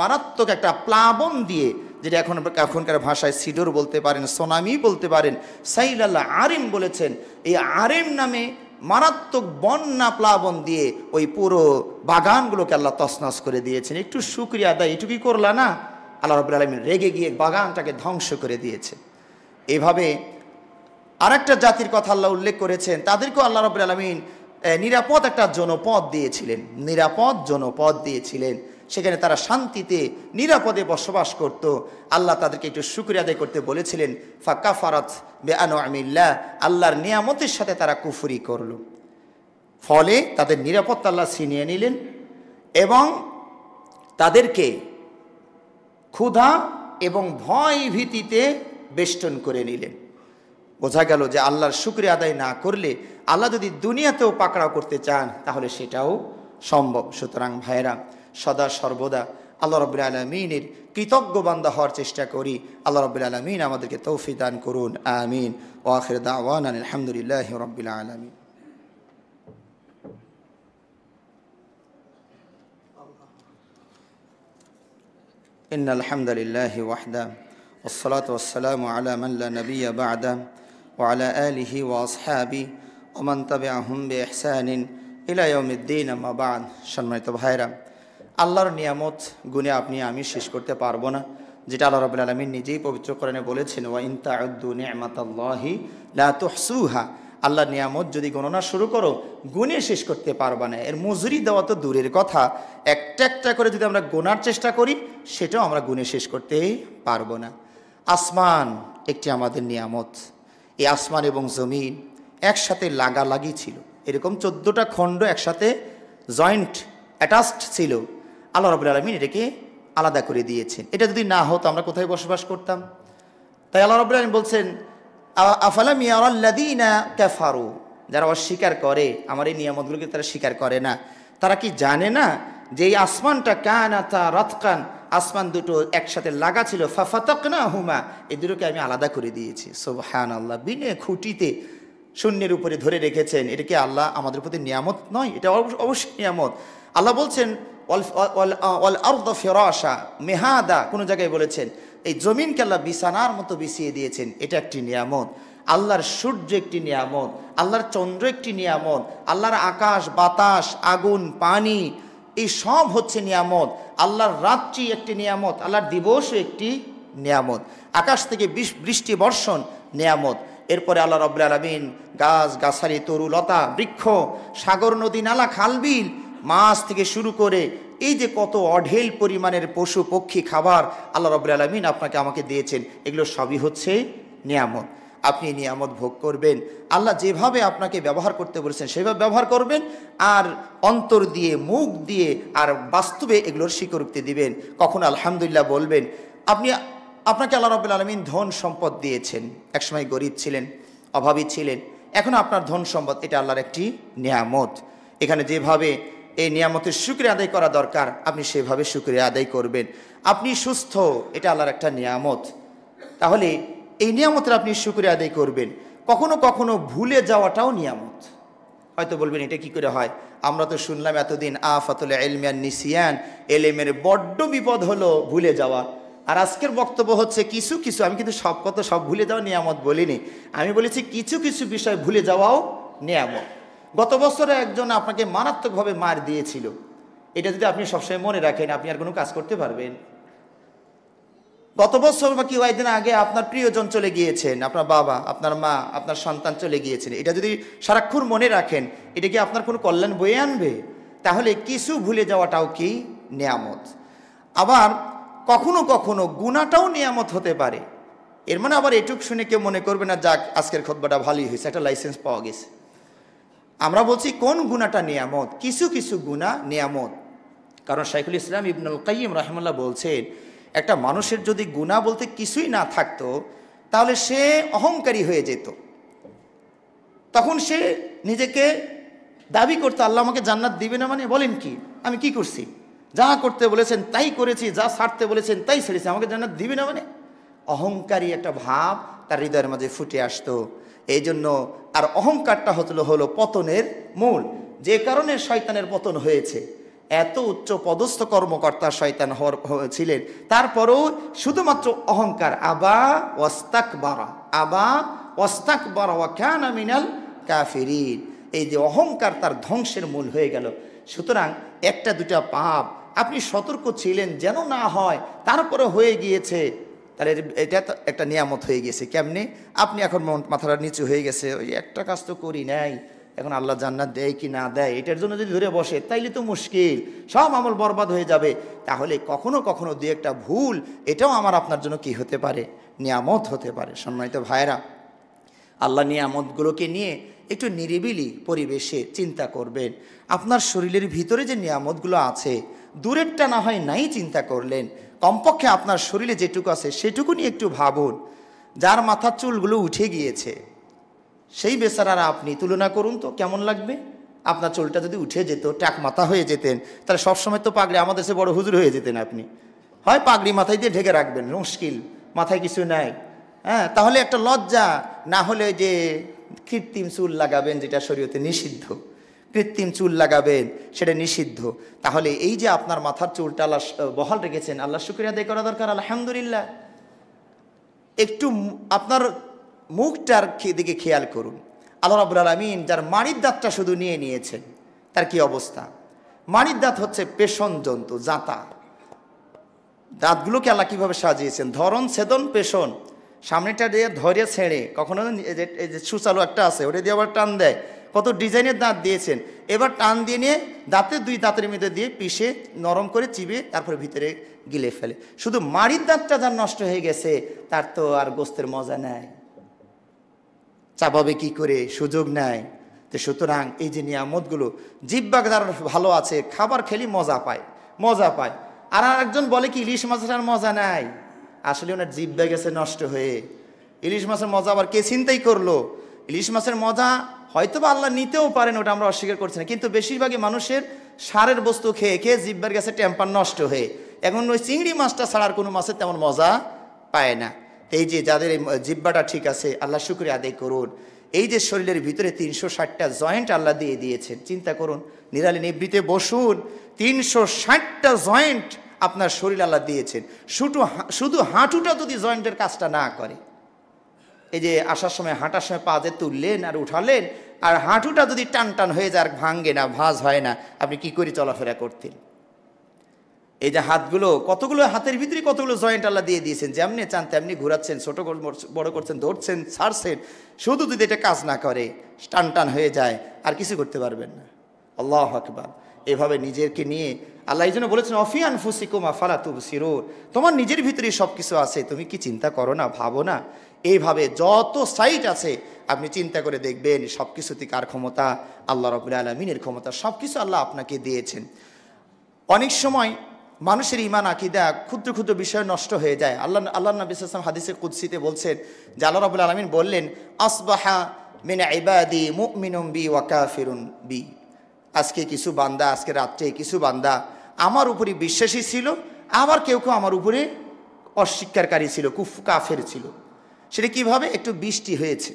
মারাত্মক একটা প্লাবন দিয়ে, যেটা এখনকার ভাষায় সিডর বলতে পারেন, সোনামি বলতে পারেন, সাইল আল্লাহ আরিম বলেছেন, এই আরিম নামে মারাত্মক বন্যা প্লাবন দিয়ে ওই পুরো বাগানগুলোকে আল্লাহ তছনছ করে দিয়েছেন। একটু শুকরিয়া আদায় এটুকুই করলা না, আল্লাহ রাব্বুল আলামিন রেগে গিয়ে বাগানটাকে ধ্বংস করে দিয়েছে। এভাবে আরেকটা জাতির কথা আল্লাহ উল্লেখ করেছেন, তাদেরকেও আল্লাহ রাব্বুল আলামিন নিরাপদ একটা জনপদ দিয়েছিলেন, নিরাপদ জনপদ দিয়েছিলেন। সেখানে তারা শান্তিতে নিরাপদে বসবাস করত। আল্লাহ তাদেরকে একটু শুকরিয়া আদায় করতে বলেছিলেন। ফাকাফারাত বিআনআমিল্লাহ, আল্লাহর নিয়ামতের সাথে তারা কুফরি করল। ফলে তাদের নিরাপত্তা আল্লাহ ছিনিয়ে নিলেন এবং তাদেরকে ক্ষুধা এবং ভয় ভীতিতে বেষ্টন করে নিলেন। বোঝা গেল যে আল্লাহর শুকরিয়া আদায় না করলে আল্লাহ যদি দুনিয়াতেও পাকড়াও করতে চান তাহলে সেটাও সম্ভব। সুতরাং ভাইয়েরা, সদা সর্বদা আল্লাহ রাব্বুল আলামিনের কৃতজ্ঞ বান্দা হওয়ার চেষ্টা করি। আল্লাহ রাব্বুল আলামিন আমাদেরকে তৌফিক দান করুন, আমিন। ওয়া আখির দাওয়ানা আলহামদুলিল্লাহি রাব্বিল আলামিন। ইন্নাল হামদুলিল্লাহি ওয়াহদা ওয়াসসালাতু ওয়াসসালামু আলা মান লা নাবিয়্যা বা'দা ওয়া আলা আলিহি ওয়া আসহাবিহি ওয়া মান তাবি'আহুম বিইহসানিন ইলা ইয়াউমিদ্দিন, আম্মা বা'দ। সম্মানিত ভাইরা, আল্লাহর নিয়ামত গুণে আপনি আমি শেষ করতে পারবো না, যেটা আল্লাহ রাব্বুল আলামিন নিজেই পবিত্র কোরআনে বলেছেন, ওয়া ইন তা'উদ্দু নি'মাতাল্লাহি লা তুহসুহা। আল্লাহর নিয়ামত যদি গণনা শুরু করো গুণে শেষ করতে পারবা না। এর মজুরি দেওয়া তো দূরের কথা, একটা একটা করে যদি আমরা গোনার চেষ্টা করি সেটাও আমরা গুণে শেষ করতেই পারবো না। আসমান একটি আমাদের নিয়ামত। এই আসমান এবং জমিন একসাথে লাগালাগি ছিল, এরকম 14টা খণ্ড একসাথে জয়েন্ট অ্যাটাচড ছিল। আল্লাহ রাব্বুল আলামিন এটাকে আলাদা করে দিয়েছেন। এটা যদি না হতো আমরা কোথায় বসবাস করতাম? তাই আল্লাহ রাব্বুল আলামিন বলছেন, আফালাম ইয়ারাল্লাযীনা কাফারু, যারা অস্বীকার করে আমার এই নিয়ামতগুলোকে, তারা স্বীকার করে না, তারা কি জানে না যে এই আসমানটা কানাতা রাতকান, আসমান দুটো একসাথে লাগা ছিল, ফাফাতাকনাহুমা, এই দুটোকে আমি আলাদা করে দিয়েছি। সুবহানাল্লাহ, বিনে খুঁটিতে শূন্যের উপরে ধরে রেখেছেন। এটা কি আল্লাহ আমাদের প্রতি নিয়ামত নয়? এটা অবশ্যই নিয়ামত। আল্লাহ বলছেন ওয়াল আরদা ফিরাশা মিহাদা, কোনো জায়গায় বলেছেন এই জমিনকে আল্লাহ বিছানার মতো বিছিয়ে দিয়েছেন, এটা একটি নিয়ামত। আল্লাহর সূর্য একটি নিয়ামত, আল্লাহর চন্দ্র একটি নিয়ামত, আল্লাহর আকাশ বাতাস আগুন পানি এই সব হচ্ছে নিয়ামত। আল্লাহর রাত্রি একটি নিয়ামত, আল্লাহর দিবসও একটি নিয়ামত, আকাশ থেকে বৃষ্টি বর্ষণ নিয়ামত। এরপরে আল্লাহ রাব্বুল আলামিন গাছ গাছালি তরুলতা বৃক্ষ সাগর নদী নালা খালবিল মাছ থেকে শুরু করে এই যে কত অঢেল পরিমাণের পশু পক্ষী খাবার আল্লাহ রাব্বুল আলামিন আপনাকে আমাকে দিয়েছেন, এগুলো সবই হচ্ছে নিয়ামত। আপনি নিয়ামত ভোগ করবেন, আল্লাহ যেভাবে আপনাকে ব্যবহার করতে বলেছেন সেভাবে ব্যবহার করবেন, আর অন্তর দিয়ে মুখ দিয়ে আর বাস্তবে এগুলোর স্বীকারোক্তি দিবেন। কখনো আলহামদুলিল্লাহ বলবেন। আপনাকে আল্লাহ রাব্বুল আলামিন ধন সম্পদ দিয়েছেন, একসময় গরিব ছিলেন, অভাবী ছিলেন, এখন আপনার ধন সম্পদ, এটা আল্লাহর একটি নিয়ামত। এখানে যেভাবে এই নিয়ামতের শুকরিয়া আদায় করা দরকার আপনি সেভাবে শুকরিয়া আদায় করবেন। আপনি সুস্থ, এটা আল্লাহর একটা নিয়ামত, তাহলে এই নিয়ামতের আপনি শুকরিয়া আদায় করবেন। কখনো কখনো ভুলে যাওয়াটাও নিয়ামত। হয়তো বলবেন এটা কি করে হয়? আমরা তো শুনলাম এতদিন আফাতুল ইলমি আন নিসিয়ান, এলেমের বড্ড বিপদ হলো ভুলে যাওয়া। আর আজকের বক্তব্য হচ্ছে কিছু কিছু, আমি কিন্তু সব ভুলে যাওয়া নিয়ামত বলিনি, আমি বলেছি কিছু কিছু বিষয় ভুলে যাওয়াও নিয়ামত। গত বছরে একজন আপনাকে মারাত্মকভাবে মার দিয়েছিল, এটা যদি আপনি সবসময় মনে রাখেন আপনি আর কোনো কাজ করতে পারবেন? গত বছর বা কি কয়েকদিন আগে আপনার প্রিয়জন চলে গিয়েছেন, আপনার বাবা, আপনার মা, আপনার সন্তান চলে গিয়েছেন, এটা যদি সারাক্ষণ মনে রাখেন এটা কি আপনার কোনো কল্যাণ বয়ে আনবে? তাহলে কিছু ভুলে যাওয়াটাও কি নিয়ামত। আবার কখনো কখনো গুনাহটাও নিয়ামত হতে পারে। এর মানে আবার এটুক শুনে কেউ মনে করবে না যাক আজকের খুতবাটা ভালোই হয়েছে, একটা লাইসেন্স পাওয়া গেছে। আমরা বলছি কোন গুনাহটা নিয়ামত। কিছু কিছু গুনাহ নিয়ামত, কারণ শাইখুল ইসলাম ইবনুল কাইয়িম রাহিমাহুল্লাহ বলছেন একটা মানুষের যদি গুনাহ বলতে কিছুই না থাকতো তাহলে সে অহংকারী হয়ে যেত, তখন সে নিজেকে দাবি করতো আল্লাহ আমাকে জান্নাত দিবে না, মানে বলেন কি, আমি কি করছি, যা করতে বলেছেন তাই করেছি, যা ছাড়তে বলেছেন তাই ছেড়েছি, আমাকে জান্নাত দিবে না, মানে অহংকারী একটা ভাব তার হৃদয়ের মাঝে ফুটে আসতো। এই জন্য আর অহংকারটা হলো পতনের মূল, যে কারণে শয়তানের পতন হয়েছে। এত উচ্চ পদস্থ কর্মকর্তা শয়তান ছিলেন, তারপরেও শুধুমাত্র অহংকার, আবা ওয়াস্তাকবারা, আবা ওয়াস্তাকবারা ওয়া কানা মিনাল কাফিরিন, এই যে অহংকার তার ধ্বংসের মূল হয়ে গেল। সুতরাং একটা দুটা পাপ আপনি সতর্ক ছিলেন যেন না হয়, তারপরে হয়ে গিয়েছে, তাহলে এটা তো একটা নিয়ামত হয়ে গেছে। কেমনে? আপনি এখন মাথাটা নিচু হয়ে গেছে, ওই একটা কাজ তো করি নাই, এখন আল্লাহ জান্নাত দেয় কি না দেয় এটার জন্য যদি ধরে বসে তাইলে তো মুশকিল, সব আমল বরবাদ হয়ে যাবে। তাহলে কখনো কখনো দুই একটা ভুল এটাও আমার আপনার জন্য কি হতে পারে? নিয়ামত হতে পারে। সম্মানিত ভাইরা, আল্লাহ নিয়ামতগুলোকে নিয়ে একটু নিরিবিলি পরিবেশে চিন্তা করবেন। আপনার শরীরের ভিতরে যে নিয়ামতগুলো আছে, দূরেরটা না হয় নাই চিন্তা করলেন, কমপক্ষে আপনার শরীরে যেটুকু আছে সেটুকু নিয়ে একটু ভাবুন। যার মাথার চুলগুলো উঠে গিয়েছে সেই বেচারারা আপনি তুলনা করুন তো কেমন লাগবে? আপনার চুলটা যদি উঠে যেত, টাক মাথা হয়ে যেতেন, তাহলে সবসময় তো পাগড়ি, আমাদের সে বড় হুজুর হয়ে যেতেন আপনি। হয় পাগড়ি মাথায় দিয়ে ঢেকে রাখবেন, মুশকিল, মাথায় কিছু নাই, হ্যাঁ, তাহলে একটা লজ্জা। না হলে ওই যে কৃত্রিম চুল লাগাবেন, যেটা শরীয়তে নিষিদ্ধ, কৃত্রিম চুল লাগাবেন, সেটা নিষিদ্ধ। তাহলে এই যে আপনার মাথার চুলটা আল্লাহ বহাল রেখেছেন, আল্লাহ শুকরিয়া আদায় করা দরকার, আলহামদুলিল্লাহ। একটু আপনার মুখটার দিকে খেয়াল করুন। আল্লাহ রাব্বুল আলামিন যার মাড়ির দাঁতটা শুধু নিয়ে নিয়েছেন, তার কি অবস্থা? মাড়ির দাঁত হচ্ছে পেশন জন্তু, জাঁতা। দাঁতগুলোকে আল্লাহ কীভাবে সাজিয়েছেন? ধরন, ছেদন, পেশন। সামনেটা দিয়ে ধরে ছেড়ে, কখনো এই যে সুচালু একটা আছে ওটা দিয়ে আবার টান দেয়, কত ডিজাইনের দাঁত দিয়েছেন। এবার টান দিয়ে নিয়ে দাঁতের দুই দাঁতের মধ্যে দিয়ে পিষে নরম করে চিবে তারপরে ভিতরে গিলে ফেলে। শুধু মাড়ির দাঁতটা যার নষ্ট হয়ে গেছে, তার তো আর গোস্তের মজা নেয়, চাপাবে কি করে, সুযোগ নেয়। তো সুতরাং এই যে নিয়ামতগুলো, জিহ্বা যার ভালো আছে, খাবার খেলি মজা পায়, মজা পায়। আর আরেকজন বলে কি ইলিশ মাছের আর মজা নাই, আসলে ওনার জিহ্বা গেছে নষ্ট হয়ে। ইলিশ মাছের মজা আবার কে চিন্তাই করলো? ইলিশ মাছের মজা হয়তো বা আল্লাহ নিতেও পারেন, ওটা আমরা অস্বীকার করছি না, কিন্তু বেশিরভাগই মানুষের সারের বস্তু খেয়ে খেয়ে জিহ্বার গেছে টেম্পার নষ্ট হয়ে, এখন ওই চিংড়ি মাছটা ছাড়ার কোনো মাছের তেমন মজা পায় না। এই যে যাদের জিহ্বাটা ঠিক আছে, আল্লাহ শুকরিয়া আদায় করুন। এই যে শরীরের ভিতরে 360টা জয়েন্ট আল্লাহ দিয়ে দিয়েছেন, চিন্তা করুন, নিরালি নিবৃতে বসুন, 360টা জয়েন্ট আপনার শরীর আল্লাহ দিয়েছেন। শুধু হাঁটুটা যদি জয়েন্টের কাজটা না করে, এই যে আসার সময় হাঁটার সময় পা দিয়ে তুললেন আর উঠালেন, আর হাঁটুটা যদি টান টান হয়ে যায়, আর ভাঙ্গে না, ভাঁজ হয় না, আপনি কি করে চলাফেরা করতেন? এই যে হাতগুলো, কতগুলো হাতের ভিতরে কতগুলো জয়েন্ট আল্লাহ দিয়ে দিয়েছেন, যেমনি চান তেমনি ঘোরাচ্ছেন, ছোট বড় করছেন, ধরছেন, ছাড়ছেন। শুধু যদি এটা কাজ না করে, টান টান হয়ে যায়, আর কিছু করতে পারবেন না। আল্লাহু আকবার। এভাবে নিজেকে নিয়ে আল্লাহ এই জন্য বলেছেন, অফি আনফুসিকুম আফালা তুবসিরুন, তোমার নিজের ভিতরে সব কিছু আছে, তুমি কি চিন্তা করো না, ভাবো না? এইভাবে যত সাইট আছে আপনি চিন্তা করে দেখবেন, সব কিছুতে কার ক্ষমতা? আল্লাহ রাব্বুল আলামিনের ক্ষমতা। সব কিছু আল্লাহ আপনাকে দিয়েছেন। অনেক সময় মানুষের ঈমান আকীদা ক্ষুদ্র ক্ষুদ্র বিষয় নষ্ট হয়ে যায়। আল্লাহ নবী সাল্লাল্লাহু আলাইহি ওয়াসাল্লাম হাদিসে কুদসিতে বলছেন যে আল্লাহ রাব্বুল আলামিন বললেন, আসবাহা মিন ইবাদি মুমিনুম বি ওয়া কাফিরুন বি। আজকে কিছু বান্দা, আজকে রাত্রে কিছু বান্দা আমার উপরে বিশ্বাসী ছিল, আবার কেউ কেউ আমার উপরে অস্বীকারী ছিল, কাফের ছিল। সেটা কিভাবে? একটু বৃষ্টি হয়েছে,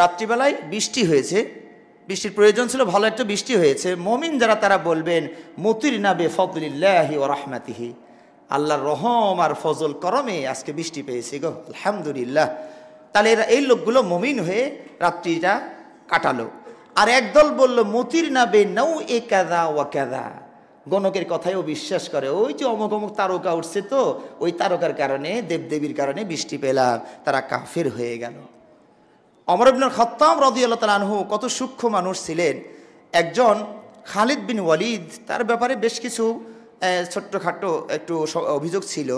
রাত্রিবেলায় বৃষ্টি হয়েছে, বৃষ্টির প্রয়োজন ছিল, ভালো একটা বৃষ্টি হয়েছে। মুমিন যারা তারা বলবেন, মুতিরনা বিফদলিল্লাহি ওয়া রাহমাতিহি, আল্লাহর রহম আর ফজল করমে আজকে বৃষ্টি পেয়েছি গো, আলহামদুলিল্লাহ। তাহলে এই লোকগুলো মুমিন হয়ে রাত্রিটা কাটালো। আর একদল বলল, মুতিরনা বিনাউ এ কাযা ওয়া কাযা, গণকের কথায়ও বিশ্বাস করে, ওই যে অমুক অমুক তারকা উঠছে, তো ওই তারকার কারণে, দেবদেবীর কারণে বৃষ্টি পেলাম। তারা কাফের হয়ে গেল। ওমর ইবনুল খাত্তাব রাদিয়াল্লাহু তাআলা আনহু কত সূক্ষ্ম মানুষ ছিলেন। একজন খালিদ বিন ওয়ালিদ, তার ব্যাপারে বেশ কিছু ছোট্টখাটো একটু অভিযোগ ছিল।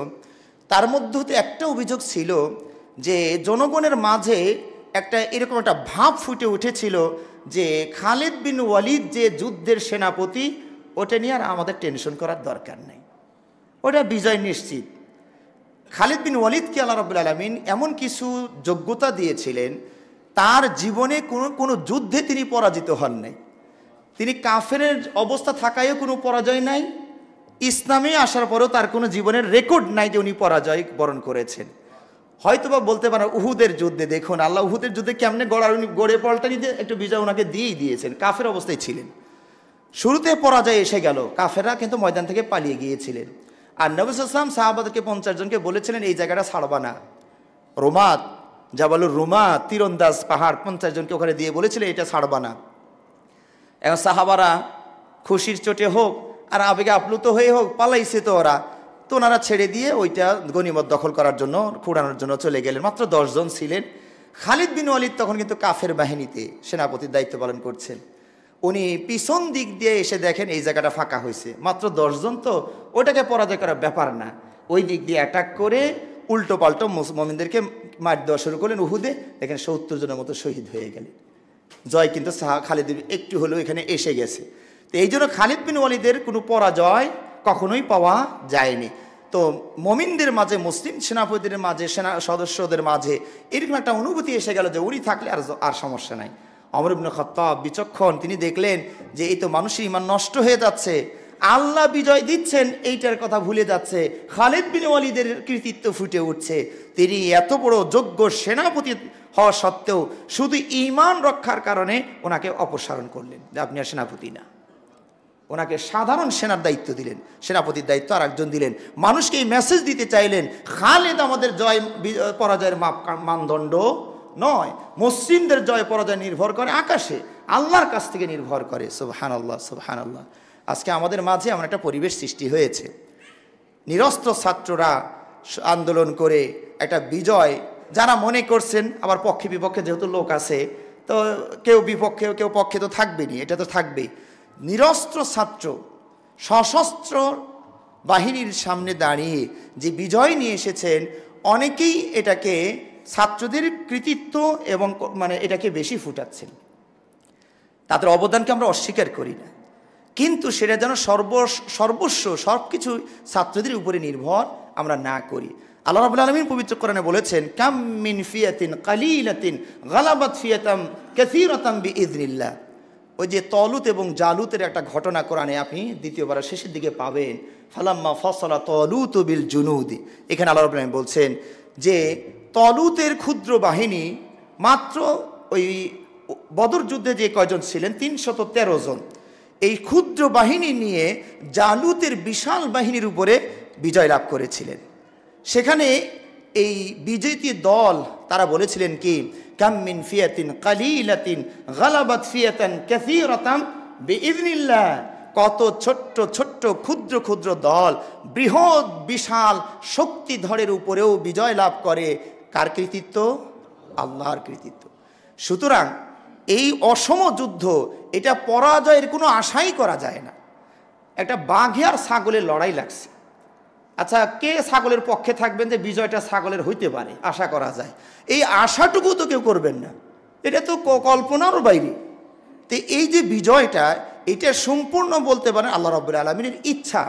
তার মধ্যে একটা অভিযোগ ছিল যে জনগণের মাঝে একটা এরকম একটা ভাব ফুটে উঠেছিল যে খালিদ বিন ওয়ালিদ যে যুদ্ধের সেনাপতি, ওটা নিয়ে আর আমাদের টেনশন করার দরকার নেই, ওটা বিজয় নিশ্চিত। খালিদ বিন ওয়ালিদকে আল্লাহ রাব্বুল আলামিন এমন কিছু যোগ্যতা দিয়েছিলেন, তার জীবনে কোনো যুদ্ধে তিনি পরাজিত হন নাই। তিনি কাফেরের অবস্থা থাকায়ও কোনো পরাজয় নাই, ইসলামে আসার পরেও তার কোনো জীবনের রেকর্ড নাই যে উনি পরাজয় বরণ করেছেন। হয়তোবা বলতে পারেন উহুদের যুদ্ধে, দেখুন আল্লাহ উহুদের যুদ্ধে কেমনে গড়ে পাল্টা নিতে একটু বিজয় ওনাকে দিয়েই দিয়েছেন, কাফের অবস্থায় ছিলেন। শুরুতে পরাজয় এসে গেল, কাফেররা কিন্তু ময়দান থেকে পালিয়ে গিয়েছিলেন। আর নবী সাল্লাল্লাহু আলাইহি ওয়াসাল্লাম সাহাবাদেরকে 50 জনকে বলেছিলেন এই জায়গাটা ছাড়বা না। রোমাত, জাবালুর রুমাত, তীরন্দাজ পাহাড়, 50 জনকে ওখানে দিয়ে বলেছিলেন এটা ছাড়বা না। এখন সাহাবারা খুশির চোটে হোক আর আবেগে আপ্লুত হয়ে হোক পালাইছে তো ওরা, তো ওনারা ছেড়ে দিয়ে ওইটা গনিমত দখল করার জন্য, কুড়ানোর জন্য চলে গেলেন। মাত্র 10 জন ছিলেন। খালিদ বিন ওয়ালিদ তখন কিন্তু কাফের বাহিনীতে সেনাপতির দায়িত্ব পালন করছেন। উনি পিছন দিক দিয়ে এসে দেখেন এই জায়গাটা ফাঁকা হয়েছে, মাত্র 10 জন, তো ওটাকে পরাজয় করার ব্যাপার না। ওই দিক দিয়ে অ্যাটাক করে উল্টো পাল্টো মুমিনদেরকে মার দেওয়া শুরু করলেন। উহুদে দেখেন 70 জনের মতো শহীদ হয়ে গেলেন। জয় কিন্তু খালিদের একটু হলেও এখানে এসে গেছে। তো এই জন্য খালিদ বিন ওয়ালিদের কোনো পরাজয় কখনোই পাওয়া যায়নি। তো মুমিনদের মাঝে, মুসলিম সেনাপতিদের মাঝে, সেনা সদস্যদের মাঝে এরকম একটা অনুভূতি এসে গেল যে উনি থাকলে আর সমস্যা নাই। ওমর ইবনে খাত্তাব বিচক্ষণ, তিনি দেখলেন যে এই তো মানুষের ঈমান নষ্ট হয়ে যাচ্ছে, আল্লাহ বিজয় দিচ্ছেন এইটার কথা ভুলে যাচ্ছে, খালিদ বিন ওয়ালিদের কৃতিত্ব ফুটে উঠছে। তিনি এত বড় যোগ্য সেনাপতি হওয়া সত্ত্বেও শুধু ঈমান রক্ষার কারণে ওনাকে অপসারণ করলেন যে আপনি আর সেনাপতি না। ওনাকে সাধারণ সেনার দায়িত্ব দিলেন, সেনাপতির দায়িত্ব আর একজন দিলেন। মানুষকে এই মেসেজ দিতে চাইলেন খালিদ আমাদের জয় পরাজয়ের মানদণ্ড নয়, মুসলিমদের জয় পরাজয় নির্ভর করে আকাশে, আল্লাহর কাছ থেকে নির্ভর করে। সুবহানাল্লাহ, সুবহানাল্লাহ। আজকে আমাদের মাঝে এমন একটা পরিবেশ সৃষ্টি হয়েছে, নিরস্ত্র ছাত্ররা আন্দোলন করে একটা বিজয়, যারা মনে করছেন, আবার পক্ষে বিপক্ষে যেহেতু লোক আছে, তো কেউ বিপক্ষে কেউ পক্ষে তো থাকবেনি, এটা তো থাকবেই। নিরস্ত্র ছাত্র সশস্ত্র বাহিনীর সামনে দাঁড়িয়ে যে বিজয় নিয়ে এসেছেন, অনেকেই এটাকে ছাত্রদের কৃতিত্ব এবং এটাকে বেশি ফুটাচ্ছেন। তাদের অবদানকে আমরা অস্বীকার করি না, কিন্তু সেটা যেন সর্বস্ব সব কিছু ছাত্রদের উপরে নির্ভর আমরা না করি। আল্লাহ রাব্বুল আলামিন পবিত্র কোরআনে বলেছেন, কাম মিন ফিয়াতিন কালিলাতিন গালাবাত ফিয়াতাম কাসীরাতাম বিইযনিল্লাহ। ওই যে তলুত এবং জালুতের একটা ঘটনা কোরআনে আপনি দ্বিতীয়বার শেষের দিকে পাবেন, ফালাম্মা ফাসালা তলুত বিল জুনুদি। এখানে আল্লাহ রাব্বুল আলামিন বলছেন যে তলুতের ক্ষুদ্র বাহিনী মাত্র ওই বদর যুদ্ধে যে কয়জন ছিলেন 313 জন, এই ক্ষুদ্র বাহিনী নিয়ে জালুতের বিশাল বাহিনীর উপরে বিজয় লাভ করেছিলেন। সেখানে এই বিজয়ী দল তারা বলেছিলেন কি, কাম মিন ফিয়াতিন কালিলাতিন গালাবাত ফিয়াতান কাসীরাতাম বিইযনিল্লাহ। কত ছোট্ট ছোট্ট ক্ষুদ্র ক্ষুদ্র দল বৃহৎ বিশাল শক্তিধরের উপরেও বিজয় লাভ করে। কার কৃতিত্ব? আল্লাহর কৃতিত্ব। সুতরাং এই অসম যুদ্ধ, এটা পরাজয়ের কোনো আশাই করা যায় না। একটা বাঘে আর ছাগলের লড়াই লাগছে, আচ্ছা কে ছাগলের পক্ষে থাকবেন যে বিজয়টা ছাগলের হইতে পারে, আশা করা যায়। এই আশাটুকু তো কেউ করবেন না, এটা তো কল্পনার বাইরে। তো এই যে বিজয়টা, এটা সম্পূর্ণ বলতে পারেন আল্লাহ রাব্বুল আলামিনের ইচ্ছা।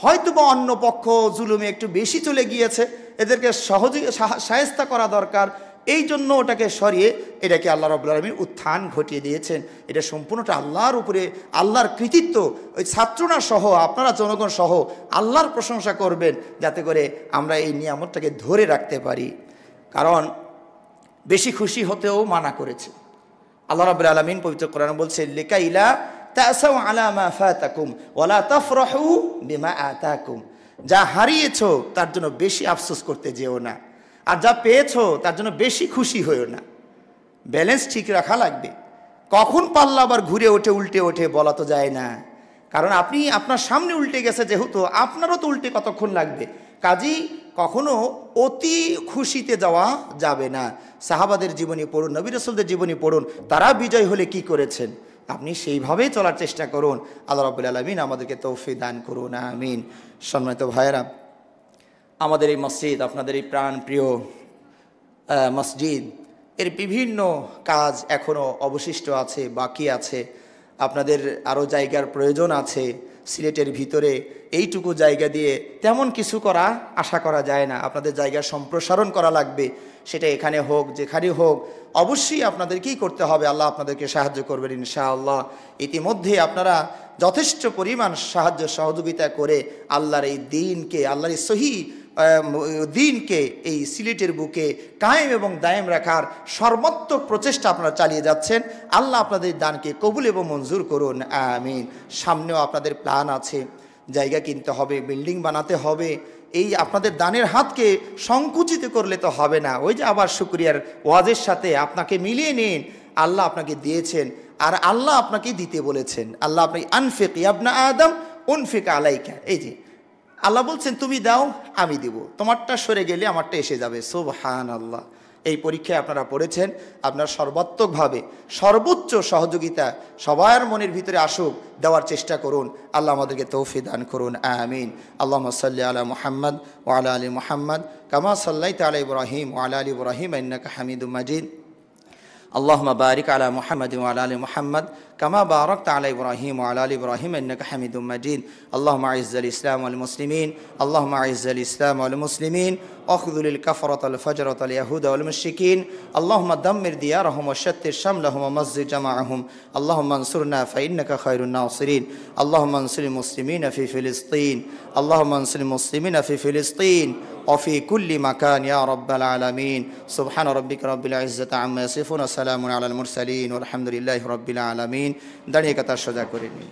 হয়তো বা অন্য পক্ষ জুলুমে একটু বেশি চলে গিয়েছে, এদেরকে সহজে শায়েস্তা করা দরকার, এই জন্য ওটাকে সরিয়ে এটাকে আল্লাহ রাব্বুল আলামিন উত্থান ঘটিয়ে দিয়েছেন। এটা সম্পূর্ণটা আল্লাহর উপরে, আল্লাহর কৃতিত্ব। ওই ছাত্ররা সহ আপনারা জনগণ সহ আল্লাহর প্রশংসা করবেন, যাতে করে আমরা এই নিয়ামতটাকে ধরে রাখতে পারি। কারণ বেশি খুশি হতেও মানা করেছে আল্লাহ রাব্বুল আলামিন পবিত্র কোরআনে বলছে, লিকাইলা তাসাউ আলা মা ফাতাকুম ওয়ালা তাফরাহু বিমা আতাকুম। যা হারিয়েছো তার জন্য বেশি আফসোস করতে যেও না, আর যা পেয়েছো তার জন্য বেশি খুশি হইও না। ব্যালেন্স ঠিক রাখা লাগবে। কখন পাল্লা আবার ঘুরে ওঠে উল্টে ওঠে বলা তো যায় না, কারণ আপনি আপনার সামনে উল্টে গেছে যেহেতু, আপনারও তো উল্টে কতক্ষণ লাগবে। কাজেই কখনো অতি খুশিতে যাওয়া যাবে না। সাহাবাদের জীবনী পড়ুন, নবী রাসূলদের জীবনী পড়ুন, তারা বিজয় হলে কি করেছেন, আপনি সেইভাবেই চলার চেষ্টা করুন। আল্লাহ রাব্বুল আলামিন আমাদেরকে তৌফিক দান করুন, আমিন। সম্মানিত ভাইয়েরা, আমাদের এই মসজিদ, আপনাদের এই প্রাণ প্রিয় মসজিদ, এর বিভিন্ন কাজ এখনও অবশিষ্ট আছে, বাকি আছে। আপনাদের আরও জায়গার প্রয়োজন আছে। সিলেটের ভিতরে এইটুকু জায়গা দিয়ে তেমন কিছু করা আশা করা যায় না। আপনাদের জায়গার সম্প্রসারণ করা লাগবে, সেটা এখানে হোক যেখানে হোক, অবশ্যই আপনাদেরকেই করতে হবে। আল্লাহ আপনাদেরকে সাহায্য করবেন ইনশাআল্লাহ। ইতিমধ্যে আপনারা যথেষ্ট পরিমাণ সাহায্য সহযোগিতা করে আল্লাহর এই দ্বীনকে, আল্লাহর এই সহি দিনকে এই সিলেটের বুকে কায়েম এবং দায়েম রাখার সর্বাত্মক প্রচেষ্টা আপনারা চালিয়ে যাচ্ছেন। আল্লাহ আপনাদের দানকে কবুল এবং মঞ্জুর করুন, আমিন। সামনেও আপনাদের প্ল্যান আছে, জায়গা কিনতে হবে, বিল্ডিং বানাতে হবে। এই আপনাদের দানের হাতকে সংকুচিত করলে তো হবে না। ওই যে আবার শুকরিয়ার ওয়াজের সাথে আপনাকে মিলিয়ে নিন, আল্লাহ আপনাকে দিয়েছেন আর আল্লাহ আপনাকে দিতে বলেছেন। আল্লাহ আপনাকে আনফিক ইবনা আদম উনফিক আলাইকা, এই যে আল্লাহ বলছেন তুমি দাও আমি দিব, তোমারটা সরে গেলে আমারটা এসে যাবে। সুবহানাল্লাহ। এই পরীক্ষায় আপনারা পড়েছেন, আপনার সর্বাত্মকভাবে সর্বোচ্চ সহযোগিতা সবার মনের ভিতরে আসুক, দেওয়ার চেষ্টা করুন। আল্লাহ আমাদেরকে তৌফিক দান করুন, আমিন। আল্লাহুম্মা সাল্লি আলা মুহাম্মদ ওয়া আলা আলি মুহাম্মদ কামা সাল্লাইতা আলা ইব্রাহিম ওয়া আলা আলি ইব্রাহিম ইন্নাকা হামিদুম মাজিদ। اللهم بارك على محمد وعلى ال محمد كما باركت على ابراهيم وعلى ال ابراهيم انك حميد مجيد. اللهم اعز الاسلام والمسلمين، اللهم اعز الاسلام والمسلمين واخذل الكفرة الفجرة اليهود والمشركين. اللهم دمر ديارهم وشتت شملهم ومزق جمعهم. اللهم انصرنا فانك خير الناصرين. اللهم انصر المسلمين في فلسطين، اللهم انصر المسلمين في فلسطين وفي كل مكان يا رب العالمين. سبحان ربك رب العزة عما يصفون وسلام على المرسلين والحمد لله رب العالمين. দাঁড়িয়ে কথা সোজা করে নিন।